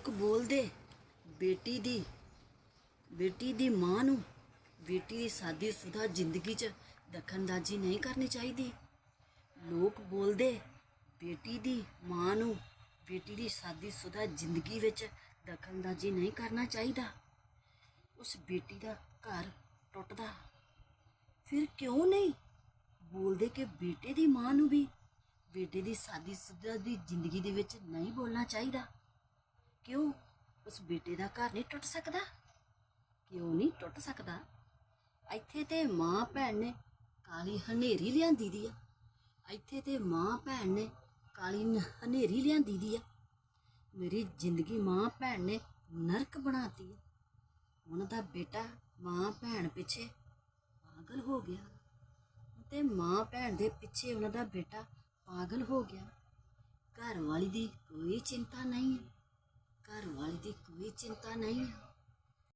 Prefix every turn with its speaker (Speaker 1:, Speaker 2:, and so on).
Speaker 1: ਲੋਕ ਬੋਲਦੇ ਬੇਟੀ ਦੀ ਮਾਂ ਨੂੰ ਬੇਟੀ ਦੀ ਸ਼ਾਦੀशुदा ਜ਼ਿੰਦਗੀ 'ਚ ਦਖਲਅੰਦਾਜ਼ੀ ਨਹੀਂ ਕਰਨੀ ਚਾਹੀਦੀ। ਲੋਕ ਬੋਲਦੇ ਬੇਟੀ ਦੀ ਮਾਂ ਨੂੰ ਬੇਟੀ ਦੀ ਸ਼ਾਦੀशुदा ਜ਼ਿੰਦਗੀ ਵਿੱਚ ਦਖਲਅੰਦਾਜ਼ੀ ਨਹੀਂ ਕਰਨਾ ਚਾਹੀਦਾ। ਉਸ ਬੇਟੀ ਦਾ ਘਰ ਟੁੱਟਦਾ। ਫਿਰ ਕਿਉਂ ਨਹੀਂ ਬੋਲਦੇ ਕਿ ਬੇਟੇ ਦੀ ਮਾਂ ਨੂੰ ਵੀ ਬੇਟੇ ਦੀ ਸ਼ਾਦੀशुदा ਦੀ ਜ਼ਿੰਦਗੀ ਦੇ ਵਿੱਚ ਨਹੀਂ ਬੋਲਣਾ ਚਾਹੀਦਾ? ਕਿਉਂ ਉਸ ਬੇਟੇ ਦਾ ਘਰ ਨਹੀਂ ਟੁੱਟ ਸਕਦਾ? ਕਿਉਂ ਨਹੀਂ ਟੁੱਟ ਸਕਦਾ? ਇੱਥੇ ਤੇ ਮਾਂ ਭੈਣ ਨੇ ਕਾਲੀ ਹਨੇਰੀ ਲਿਆਂਦੀ ਦੀ ਆ। ਇੱਥੇ ਤੇ ਮਾਂ ਭੈਣ ਨੇ ਕਾਲੀ ਹਨੇਰੀ ਲਿਆਂਦੀ ਦੀ ਆ। ਮੇਰੀ ਜ਼ਿੰਦਗੀ ਮਾਂ ਭੈਣ ਨੇ ਨਰਕ ਬਣਾਤੀ ਆ। ਉਹਨਾਂ ਦਾ ਬੇਟਾ ਮਾਂ ਭੈਣ ਪਿੱਛੇ ਪਾਗਲ ਹੋ ਗਿਆ ਤੇ ਮਾਂ ਭੈਣ ਦੇ ਪਿੱਛੇ ਉਹਨਾਂ ਦਾ ਬੇਟਾ ਪਾਗਲ ਹੋ ਗਿਆ। ਘਰ ਵਾਲੀ ਦੀ ਕੋਈ ਚਿੰਤਾ ਨਹੀਂ ਹੈ। ਘਰ ਵਾਲੀ ਦੀ ਕੋਈ ਚਿੰਤਾ ਨਹੀਂ ਹੈ।